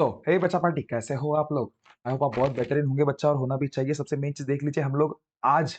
तो हे बच्चा पार्टी, कैसे हो आप लोग? आई होप आप बहुत बेहतरीन होंगे बच्चा, और होना भी चाहिए। सबसे मेन चीज देख लीजिए, हम लोग आज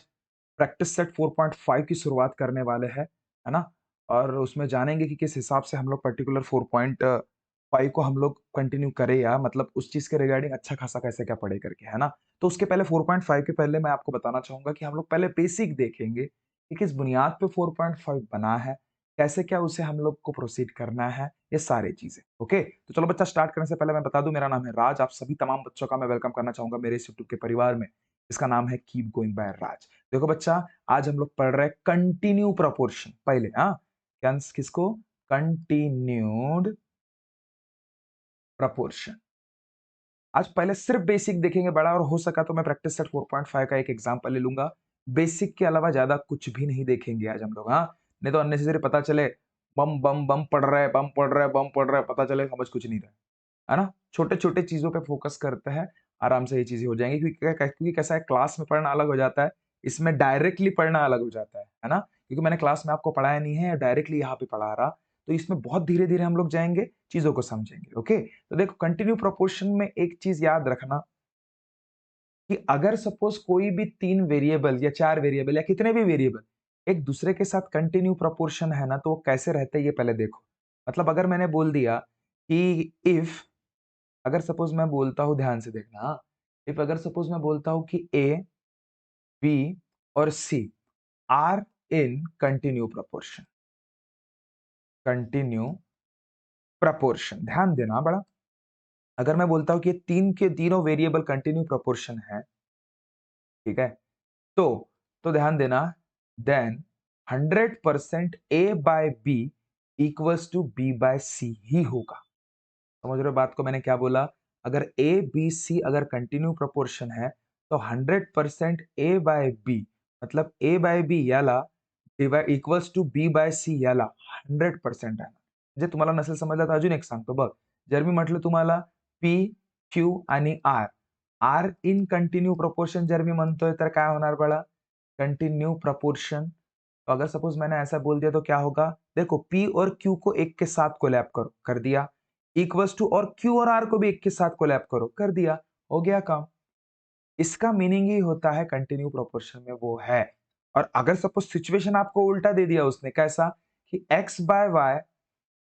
प्रैक्टिस सेट 4.5 की शुरुआत करने वाले हैं, है ना? और उसमें जानेंगे कि किस हिसाब से हम लोग पर्टिकुलर 4.5 को हम लोग कंटिन्यू करें, या मतलब उस चीज के रिगार्डिंग अच्छा खासा कैसे क्या पढ़े करके, है ना? तो उसके पहले 4.5 के पहले मैं आपको बताना चाहूंगा कि हम लोग पहले बेसिक देखेंगे कि किस बुनियाद पे 4.5 बना है, कैसे क्या उसे हम लोग को प्रोसीड करना है, ये सारी चीजें। ओके, तो चलो बच्चा, स्टार्ट करने से पहले मैं बता दूं, मेरा नाम है राज। आप सभी तमाम बच्चों का मैं वेलकम करना चाहूंगा मेरे इस यूट्यूब के परिवार में, इसका नाम है कीप गोइंग बाय राज। देखो बच्चा, आज हम लोग पढ़ रहे हैं कंटिन्यू प्रपोर्शन पहले। हाँ, क्या किसको? Continued proportion. आज पहले सिर्फ बेसिक देखेंगे बड़ा, और हो सका तो मैं प्रैक्टिस सेट 4.5 का एक एग्जांपल ले लूंगा। बेसिक के अलावा ज्यादा कुछ भी नहीं देखेंगे आज हम लोग। हाँ, नहीं तो अननेसेसरी पता चले बम बम बम पढ़ रहे हैं, बम पढ़ रहे हैं, बम पढ़ रहे हैं, पता चले समझ कुछ नहीं रहा है ना? छोटे छोटे चीजों पे फोकस करते हैं, आराम से ये चीजें हो जाएंगी। क्योंकि कैसा है, क्लास में पढ़ना अलग हो जाता है, इसमें डायरेक्टली पढ़ना अलग हो जाता है ना? क्योंकि मैंने क्लास में आपको पढ़ाया नहीं है, डायरेक्टली यहाँ पे पढ़ा रहा, तो इसमें बहुत धीरे धीरे हम लोग जाएंगे, चीजों को समझेंगे। ओके, तो देखो, कंटिन्यू प्रोपोर्शन में एक चीज याद रखना कि अगर सपोज कोई भी 3 वेरिएबल या 4 वेरिएबल या कितने भी वेरिएबल एक दूसरे के साथ कंटिन्यू प्रोपोर्शन है ना, तो वो कैसे रहते हैं ये पहले देखो। मतलब अगर मैंने बोल दिया कि इफ, अगर सपोज मैं बोलता हूं, ध्यान से देखना, इफ अगर सपोज मैं बोलता हूं कि ए, बी और C are in continue proportion, continue proportion, ध्यान देना बड़ा। अगर मैं बोलता हूं कि ये तीन के तीनों वेरिएबल कंटिन्यू प्रोपोर्शन है, ठीक है, तो ध्यान देना, then 100% A by B equals to B by C ही होगा। समझ रहे हो बात को? मैंने क्या बोला? अगर ए बी सी अगर कंटिन्यू प्रोपोर्शन है, तो 100% ए बाय बी, मतलब ए बाय बी याला divide equals to B by C याला 100% आहे. म्हणजे तुम्हाला नसेल समजलं तर अजून एक सांगतो बघ. जर मी म्हटलं तुम्हाला पी, क्यू आणि R, are in continue proportion जर मी म्हणतोय, तर काय होणार बाळा? Continue proportion. तो अगर सपोज मैंने ऐसा बोल दिया तो क्या होगा? देखो, पी और क्यू को एक के साथ कोलैब करो, कर दिया। इक्वल्स टू, और क्यू और आर को भी एक के साथ कोलैब करो, कर दिया, हो गया काम। इसका मीनिंग ही होता है कंटिन्यू प्रोपोर्शन में वो है। और अगर सपोज सिचुएशन आपको उल्टा दे दिया उसने, कैसा कि x by Y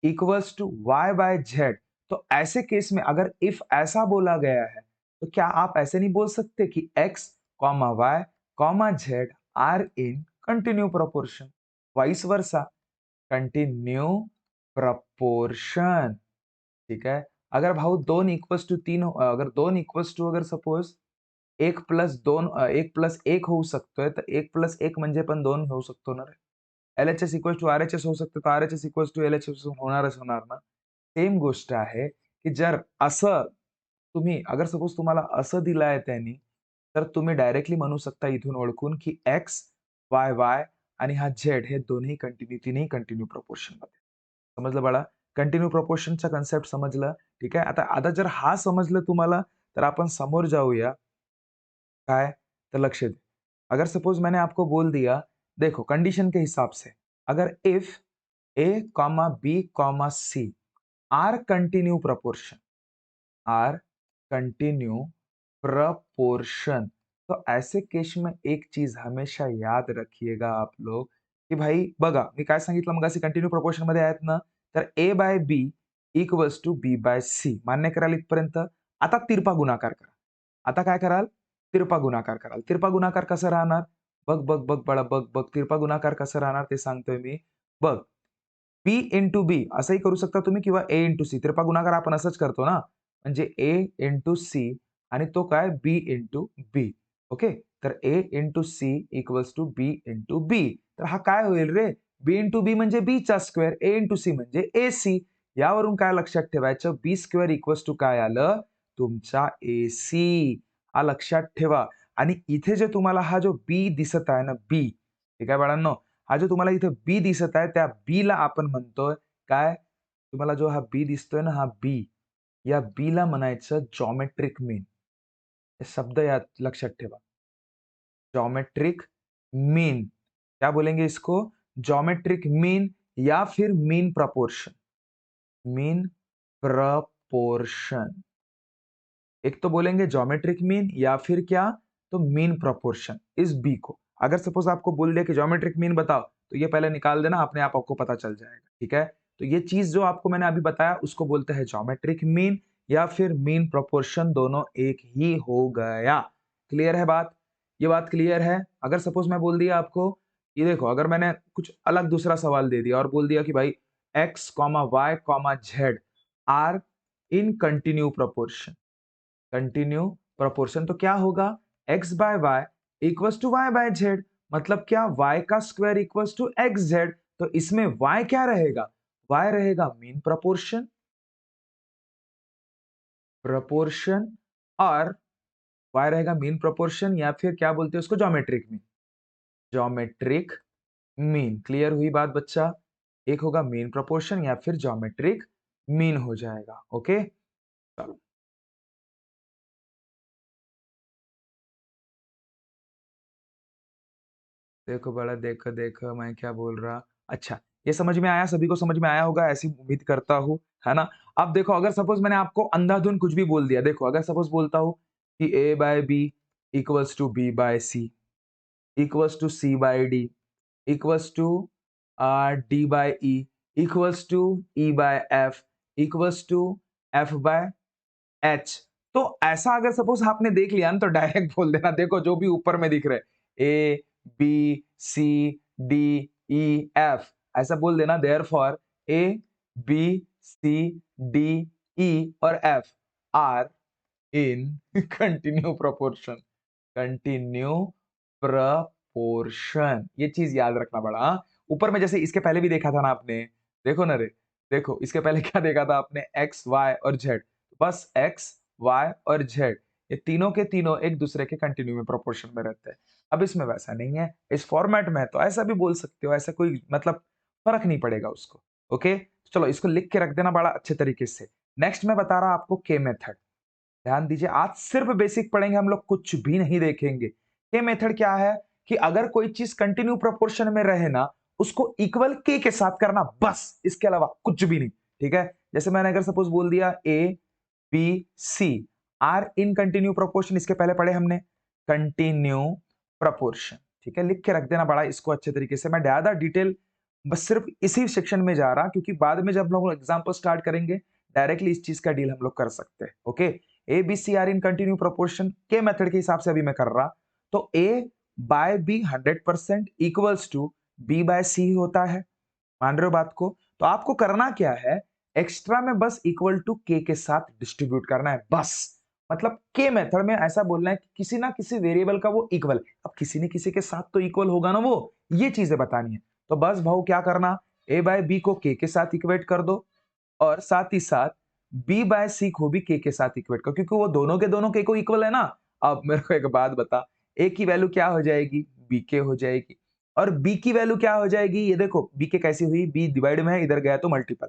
equals to y by z, तो ऐसे केस में अगर इफ ऐसा बोला गया है, तो क्या आप ऐसे नहीं बोल सकते कि x comma y comma z are in continue proportion, vice versa, continue proportion. ठीक है, अगर भाऊ दोन इक्वल्स टू तीन, अगर दोन इक्वल्स टू, अगर सपोज एक प्लस दोन, एक प्लस एक होऊ शकतोय, तर एक प्लस एक म्हणजे पण दोन होऊ शकतो ना रे. LHS इक्वल्स टू RHS होऊ शकतं, तर RHS इक्वल्स टू LHS होणारच होणार ना. सेम गोष्ट आहे की जर असं तुम्ही, अगर सपोज तुम्हाला असं दिलं आहे त्यांनी, तर तुम्ही डायरेक्टली म्हणू शकता इथून ओळखून की एक्स, वाय वाय आणि हा झेड हे दोन्ही कंटिन्यू, तीनही कंटिन्यू प्रोपोर्शन मध्ये. समजलं बाळा? कंटिन्यू प्रोपोर्शनचा कन्सेप्ट समजलं? ठीक आहे, आता आता जर हा समजलं तुम्हाला, तर आपण समोर जाऊया। काय? तो लक्ष्य दे। अगर सपोज मैंने आपको बोल दिया, देखो कंडीशन के हिसाब से, अगर if A comma B comma C are continue proportion, are continue proportion, तो ऐसे केस में एक चीज हमेशा याद रखिएगा आप लोग, की भाई बघा, मी काय सांगितलं मगाशी, कंटिन्यू प्रपोर्शन मध्ये आहेत ना, तर A by B equals to B by C मान्य कराल इथपर्यंत? आता तिरपा गुणाकार करा. आता काय कराल? तिरपा गुणाकार कराल. तिरपा गुणाकार कसं राहणार? बघ, बघ, बघ बाळा, बघ, बघ. तिरपा गुणाकार कसं राहणार ते सांगतोय मी. बघ, पी इंटू बी असंही करू शकता तुम्ही, किंवा ए इंटू सी. तिरपा गुणाकार आपण असंच करतो ना, म्हणजे ए इंटू सी आणि तो काय? B into B. ओके? तर A into C equals to B into B. तर हा काय होईल रे? बी इंटू बी म्हणजे बीचा स्क्वेअर, ए इंटू सी म्हणजे ए सी. यावरून काय लक्षात ठेवायचं? बी स्क्वेअर इक्वल्स टू काय आलं? तुमचा ए सी. हा लक्षात ठेवा. आणि इथे जे तुम्हाला हा जो बी दिसत आहे ना, बी, ठीक आहे बाळांनो? हा जो तुम्हाला इथे बी दिसत आहे, त्या बी ला आपण म्हणतोय काय? तुम्हाला जो हा बी दिसतोय ना, हा बी, या बी ला म्हणायचं जॉमेट्रिक मीन. हे शब्द याद लक्षात ठेवा. Geometric mean. क्या बोलेंगे इसको? जॉमेट्रिक मीन या फिर मीन प्रपोर्शन. Mean proportion. एक तो बोलेंगे ज्योमेट्रिक मीन या फिर क्या, तो मीन प्रोपोर्शन इस बी को। अगर सपोज आपको बोल दिया कि ज्योमेट्रिक मीन बताओ, तो ये पहले निकाल देना, अपने आप आपको पता चल जाएगा, ठीक है। तो ये चीज जो आपको मैंने अभी बताया उसको बोलते हैं ज्योमेट्रिक मीन या फिर मीन प्रोपोर्शन, दोनों एक ही हो गया। क्लियर है बात? ये बात क्लियर है? अगर सपोज मैं बोल दिया आपको, ये देखो, अगर मैंने कुछ अलग दूसरा सवाल दे दिया और बोल दिया कि भाई X comma Y comma Z are in continue proportion, continue proportion तो क्या होगा, x by Y equals to Y by Z, मतलब क्या, y का square equals to X Z. तो इसमें y क्या रहेगा, y रहेगा मीन प्रोपोर्शन, प्रोपोर्शन, और y रहेगा मीन प्रोपोर्शन या फिर क्या बोलते हैं उसको, geometric mean, geometric mean. Clear हुई बात बच्चा? एक होगा मीन प्रोपोर्शन या फिर ज्योमेट्रिक मीन हो जाएगा। ओके, चलो देखो बड़ा, देखो देखो मैं क्या बोल रहा। अच्छा, ये समझ में आया, सभी को समझ में आया होगा, ऐसी उम्मीद करता हूँ, है ना? अब देखो, अगर सपोज़ मैंने आपको अंधाधुन कुछ भी बोल दिया, देखो अगर सपोज़ बोलता हूँ कि A by B equals to B by C equals to C by D equals to D by E equals to E by F equals to F by H। तो ऐसा अगर सपोज़ आपने देख लिया ना, तो डायरेक्ट बोल देना, देखो जो भी ऊपर में दिख रहा है A, B, C, D, E, F, ऐसा बोल देना therefore A, B, C, D, E और F are in continue proportion, continue proportion, ये चीज याद रखना पड़ा। हाँ? ऊपर में जैसे इसके पहले भी देखा था ना आपने, देखो ना रे, देखो इसके पहले क्या देखा था आपने, एक्स वाई और जेड, बस एक्स वाई और जेड ये तीनों के तीनों एक दूसरे के कंटिन्यू में प्रोपोर्शन में रहते हैं। अब इसमें वैसा नहीं है, इस फॉर्मेट में है तो ऐसा भी बोल सकते हो, ऐसा कोई मतलब फर्क नहीं पड़ेगा उसको। ओके, चलो इसको लिख के रख देना बड़ा अच्छे तरीके से। नेक्स्ट मैं बता रहा आपको के मेथड, ध्यान दीजिए, आज सिर्फ बेसिक पढ़ेंगे हम लोग, कुछ भी नहीं देखेंगे। ये मेथड क्या है कि अगर कोई चीज कंटिन्यू प्रोपोर्शन में रहे ना, उसको इक्वल के साथ करना, बस इसके अलावा कुछ भी नहीं। ठीक है, जैसे मैंने अगर सपोज बोल दिया A B C are in continue proportion, इसके पहले पढ़े हमने कंटिन्यू प्रोपोर्शन। ठीक है, लिख के रख देना बड़ा इसको अच्छे तरीके से। मैं ज्यादा डिटेल बस सिर्फ इसी सेक्शन में जा रहा, क्योंकि बाद में जब हम लोग एग्जाम्पल स्टार्ट करेंगे, डायरेक्टली इस चीज का डील हम लोग कर सकते हैं। Okay, A B C are in continue proportion के मेथड के हिसाब से अभी मैं कर रहा, तो A by B 100% equals to B by C होता है। मान रहे हो बात को? तो आपको करना क्या है, एक्स्ट्रा में बस इक्वल टू के साथ डिस्ट्रीब्यूट करना है, बस। मतलब के मेथड में ऐसा बोलना है कि किसी ना किसी वेरिएबल का वो इक्वल, अब किसी न किसी के साथ तो इक्वल होगा ना वो, ये चीजें बतानी है। तो बस भाऊ क्या करना, ए बाय बी को के साथ इक्वेट कर दो और साथ ही साथ बी बाय सी को भी के साथ इक्वेट करो, क्योंकि वो दोनों के दोनों के को इक्वल है ना। अब मेरे को एक बात बता, ए की वैल्यू क्या हो जाएगी, बी के हो जाएगी, और बी की वैल्यू क्या हो जाएगी, ये देखो बी के कैसी हुई, बी डिवाइड में है इधर गया तो मल्टीपल,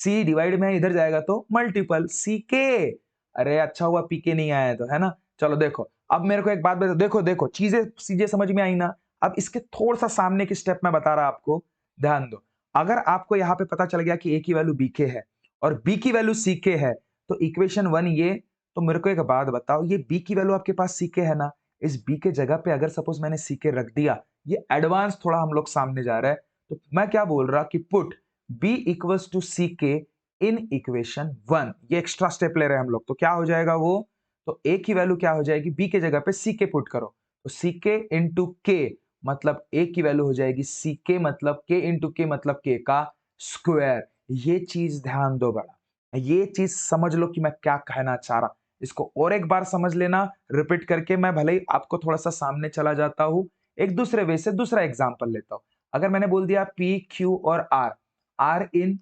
सी डिवाइड में है इधर जाएगा तो मल्टीपल सी के। अरे अच्छा हुआ पी के नहीं आया तो, है ना। चलो देखो, अब मेरे को एक बात बता, देखो देखो चीजें चीजें समझ में आई ना। अब इसके थोड़ा सा सामने की स्टेप में बता रहा आपको, ध्यान दो। अगर आपको यहाँ पे पता चल गया कि ए की वैल्यू बी के है और बी की वैल्यू सी के है, तो इक्वेशन 1 ये, तो मेरे को एक बात बताओ, ये बी की वैल्यू आपके पास सी के है ना, इस बी के जगह पे अगर सपोज मैंने सी के रख दिया, ये एडवांस थोड़ा हम लोग सामने जा रहा है, तो मैं क्या बोल रहा कि पुट बी इक्वल्स टू सी के इन इक्वेशन 1, ये एक्स्ट्रा स्टेप ले रहे हैं हम लोग, तो क्या हो जाएगा वो, तो ए की वैल्यू क्या हो जाएगी, बी के जगह पे सी के पुट करो, तो सी के इंटू के मतलब ए की वैल्यू हो जाएगी सी के, मतलब के इंटू के मतलब के का स्क्वायर। ये चीज ध्यान दो बड़ा, ये चीज समझ लो कि मैं क्या कहना चाह रहा। इसको और एक बार समझ लेना रिपीट करके, मैं भले ही आपको थोड़ा सा सामने चला जाता हूं, एक दूसरे वे से दूसरा एग्जांपल लेता हूं। अगर मैंने बोल दिया पी क्यू और R, are in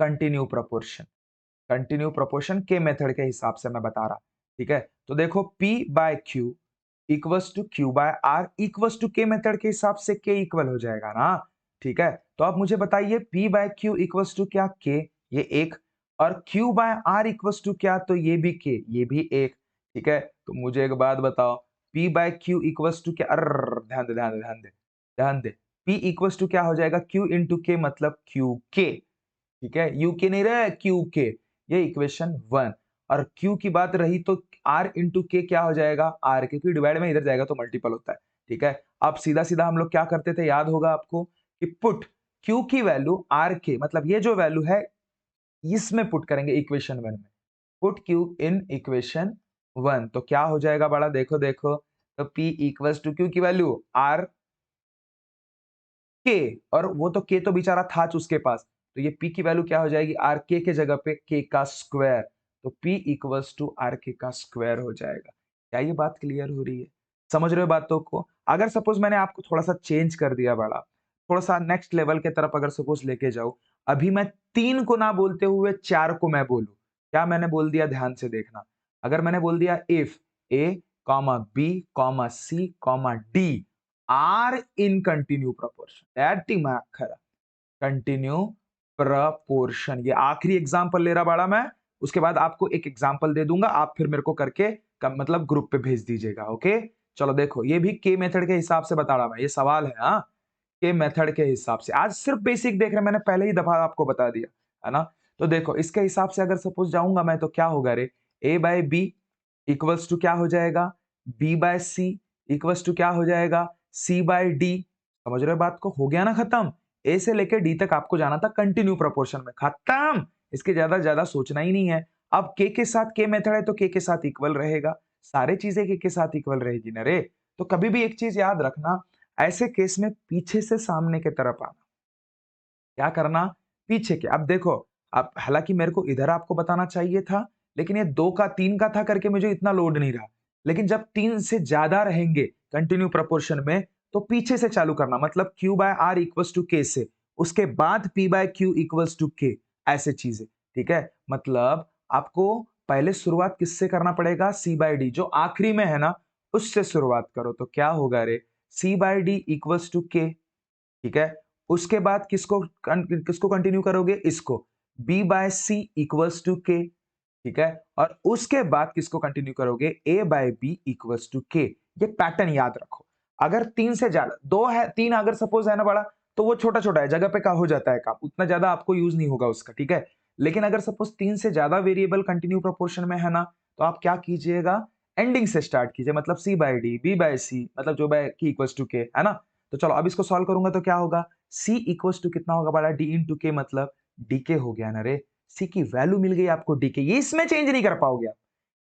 continue proportion, continue proportion के मेथड के हिसाब से मैं बता रहा, ठीक है। तो देखो P by Q equals to Q by R equals to के मेथड के हिसाब से के इक्वल हो जाएगा ना, ठीक है। तो आप मुझे बताइए P by Q equals to क्या, के, ये एक, और Q by R equals to क्या, तो ये भी के, ये भी एक, ठीक है। तो मुझे एक बात बताओ, P by Q equals to क्या, अर ध्यान दे ध्यान दे ध्यान दे ध्यान दे, P इक्वल्स टू क्या हो जाएगा, Q इंटू के मतलब क्यू के, ठीक है, यू के नहीं रहे क्यू के, ये इक्वेशन 1। और Q की बात रही तो R इंटू के क्या हो जाएगा, R, क्योंकि डिवाइड में इधर जाएगा तो मल्टीपल होता है, ठीक है। अब सीधा-सीधा हम लोग क्या करते थे, याद होगा आपको कि पुट Q की वैल्यू R के, मतलब ये जो वैल्यू है इसमें पुट करेंगे इक्वेशन 1 में। पुट Q इन इक्वेशन 1 तो क्या हो जाएगा बड़ा, देखो, तो P इक्वल्स टू Q की वैल्यू R के, और वो तो के तो बेचारा था उसके पास, तो ये P की वैल्यू क्या हो जाएगी, आर के जगह पे के का स्क्वायर, तो P इक्वल्स टू आर के का स्क्वायर हो जाएगा। क्या ये बात क्लियर हो रही है, समझ रहे हो बातों को। अगर सपोज मैंने आपको थोड़ा सा चेंज कर दिया बड़ा, थोड़ा सा नेक्स्ट लेवल के तरफ अगर सपोज लेके जाऊं, अभी मैं 3 को ना बोलते हुए 4 को मैं बोलूं, क्या मैंने बोल दिया, ध्यान से देखना। अगर मैंने बोल दिया if A comma B comma C comma D are in continue proportion, that दिमाग खरा, कंटिन्यू प्रपोर्शन, ये आखिरी एग्जांपल ले रहा बड़ा मैं, उसके बाद आपको एक एग्जांपल दे दूंगा, आप फिर मेरे को करके मतलब ग्रुप पे भेज दीजिएगा, ओके। चलो देखो, ये भी के मेथड के हिसाब से बता रहा मैं, ये सवाल है, हाँ, के मेथड के हिसाब से। आज सिर्फ बेसिक देख रहे, मैंने पहले ही दफा आपको बता दिया, है ना। तो देखो इसके हिसाब से अगर सपोज जाऊंगा मैं, तो क्या होगा रे, A by B equals to क्या हो जाएगा, B by C equals to क्या हो जाएगा, सी बाय डी। समझ रहे हो बात को, हो गया ना खत्म। ए से लेकर डी तक आपको जाना था कंटिन्यू प्रोपोर्शन में, खत्म, इसके ज्यादा सोचना ही नहीं है। अब के साथ के मेथड है तो के साथ इक्वल रहेगा, सारे चीजें के साथ इक्वल रहेगी ना रे। तो कभी भी एक चीज याद रखना, ऐसे केस में पीछे से सामने की तरफ आना, क्या करना, पीछे के। अब देखो, अब हालांकि मेरे को इधर आपको बताना चाहिए था, लेकिन ये 2 का 3 का था करके मुझे इतना लोड नहीं रहा। लेकिन जब 3 से ज्यादा रहेंगे कंटिन्यू प्रोपोर्शन में, तो पीछे से चालू करना, मतलब Q by R equals to K से, उसके बाद P by Q equals to K, ऐसे चीजें, ठीक है। मतलब आपको पहले शुरुआत किससे करना पड़ेगा, C बाय D, जो आखिरी में है ना, उससे शुरुआत करो, तो क्या होगा रे, C by D equals to K, ठीक है। उसके बाद किसको कंटिन्यू करोगे, इसको, B by C equals to K, ठीक है। और उसके बाद किसको कंटिन्यू करोगे, A by B equals to K. ये पैटर्न याद रखो। अगर 3 से ज्यादा, 2 है, 3 अगर सपोज है ना बड़ा, तो वो छोटा छोटा है, जगह पे का हो जाता है काम, उतना ज्यादा आपको यूज नहीं होगा उसका, ठीक है। लेकिन अगर सपोज 3 से ज्यादा वेरिएबल कंटिन्यू प्रोपोर्शन में है ना, तो आप क्या कीजिएगा, एंडिंग से स्टार्ट कीजिए, मतलब सी बाय डी, बी बाय सी, मतलब जो बाय की इक्वल्स टू के, है ना। तो चलो अब इसको सॉल्व करूंगा तो क्या होगा, C इक्वल्स टू कितना होगा बड़ा, D इंटू के, मतलब DK हो गया ना रे। C की वैल्यू मिल गई आपको DK, ये इसमें चेंज नहीं कर पाओगे आप,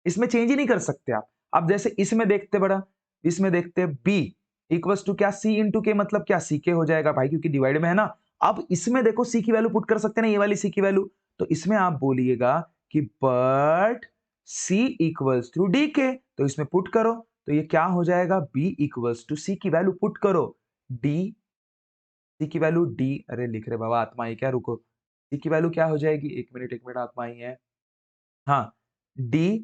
इसमें चेंज ही नहीं कर सकते आप। अब जैसे इसमें देखते बड़ा, इसमें देखते B इक्वल्स टू क्या, C इंटू के, मतलब क्या CK हो जाएगा भाई, क्योंकि डिवाइड में है ना। अब इसमें देखो C की वैल्यू पुट कर सकते हैं ना, ये वाली C की वैल्यू, तो इसमें आप बोलिएगा कि but C equals to DK, तो इसमें पुट करो, तो ये क्या हो जाएगा, B इक्वल्स टू C की वैल्यू पुट करो, D, सी की वैल्यू डी, अरे लिख रहे बाबा आत्मा ही क्या, रुको, सी की वैल्यू क्या हो जाएगी, एक मिनट आत्मा ही है, हाँ, डी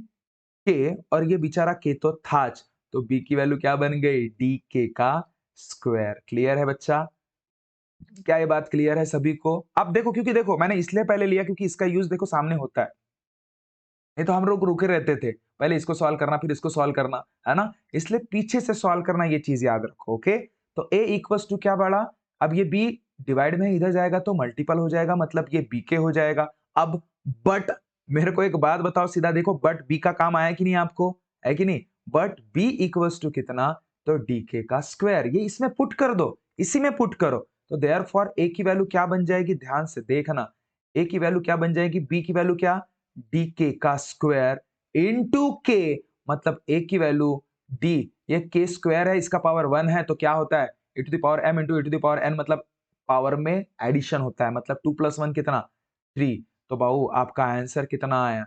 के, और ये बेचारा के तो था, तो बी की वैल्यू क्या बन गई, डी के का स्क्वायर। क्लियर है बच्चा, क्या ये बात क्लियर है सभी को। अब देखो, क्योंकि देखो मैंने इसलिए पहले लिया क्योंकि इसका यूज देखो सामने होता है, नहीं तो हम लोग रुके रहते थे, पहले इसको सॉल्व करना फिर इसको सॉल्व करना, है ना। इसलिए पीछे से सॉल्व करना, ये चीज याद रखो, ओके। तो a इक्वल्स टू क्या बढ़ा, अब ये b डिवाइड में इधर जाएगा तो मल्टीपल हो जाएगा, मतलब ये b के हो जाएगा। अब बट मेरे को एक बात बताओ सीधा, देखो बट b का काम आया कि नहीं आपको, है कि नहीं, बट b इक्वल्स टू कितना, तो dk का स्क्वायर, ये इसमें पुट कर दो, इसी में पुट करो, तो देयरफॉर a की वैल्यू क्या बन जाएगी, ध्यान से देखना, a की वैल्यू क्या बन जाएगी, b की वैल्यू क्या, डी का स्क्वायर इंटू के, मतलब ए की वैल्यू डी, ये के स्क्वायर है, इसका पावर 1 है, तो क्या होता है, e to the power m into e to the power n, मतलब पावर में एडिशन होता है, मतलब 2 प्लस 1 कितना, 3। तो बाबू आपका आंसर कितना आया,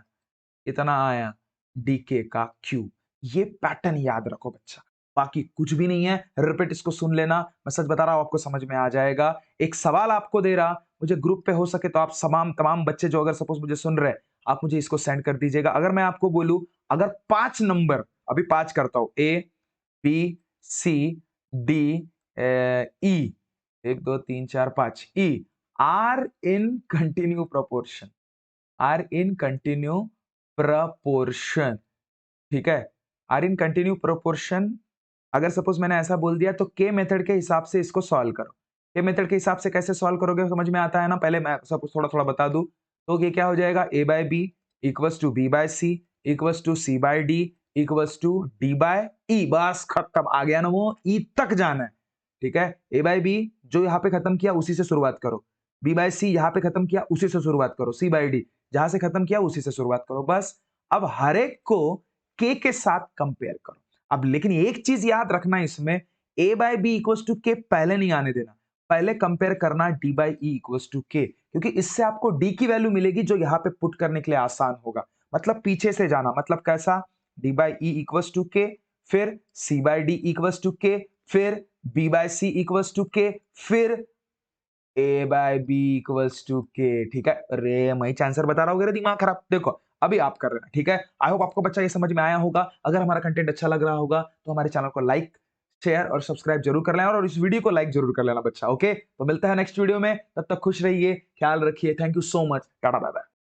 कितना आया, डीके का क्यूब। ये पैटर्न याद रखो बच्चा, बाकी कुछ भी नहीं है, रिपीट इसको सुन लेना, मैं सच बता रहा हूं आपको समझ में आ जाएगा। एक सवाल आपको दे रहा, मुझे ग्रुप पे हो सके तो आप तमाम बच्चे जो अगर सपोज मुझे सुन रहे, आप मुझे इसको सेंड कर दीजिएगा। अगर मैं आपको बोलूं, अगर 5 नंबर, अभी 5 करता हूं, A B C D E, 1 2 3 4 5, E are in continue proportion, are in continue proportion, ठीक है, आर इन कंटिन्यू प्रोपोर्शन। अगर सपोज मैंने ऐसा बोल दिया, तो के मेथड के हिसाब से इसको सॉल्व करो। के मेथड के हिसाब से कैसे सॉल्व करोगे, समझ में आता है ना, पहले मैं सब थोड़ा थोड़ा बता दूं, तो ये क्या हो जाएगा, A by B equals to B by C equals to C by D equals to D by E. बस खत्म, आ गया ना वो, ई तक जाना है। ठीक है, ए बाय बी जो यहाँ पे खत्म किया उसी से शुरुआत करो, बी बाय सी यहाँ पे खत्म किया उसी से शुरुआत करो, सी बाय डी जहां से खत्म किया उसी से शुरुआत करो। बस अब हर एक को के साथ कंपेयर करो। अब लेकिन एक चीज याद रखना इसमें, A by B equals to K पहले नहीं आने देना, पहले कंपेयर करना D by E equals to K, क्योंकि इससे आपको डी की वैल्यू मिलेगी जो यहाँ पे पुट करने के लिए आसान होगा। मतलब पीछे से जाना, मतलब कैसा, D by E equals to K, फिर C by D equals to K, फिर B by C equals to K, फिर A by B equals to K. ठीक है, अरे मैं आंसर बता रहा हूँ, दिमाग खराब। देखो अभी आप कर रहे हैं, ठीक है। आई होप आपको बच्चा ये समझ में आया होगा। अगर हमारा कंटेंट अच्छा लग रहा होगा तो हमारे चैनल को लाइक शेयर और सब्सक्राइब जरूर कर लेना और इस वीडियो को लाइक जरूर कर लेना बच्चा। ओके, तो मिलता है नेक्स्ट वीडियो में, तब तक खुश रहिए, ख्याल रखिए। थैंक यू सो मच, टाटा बाय बाय।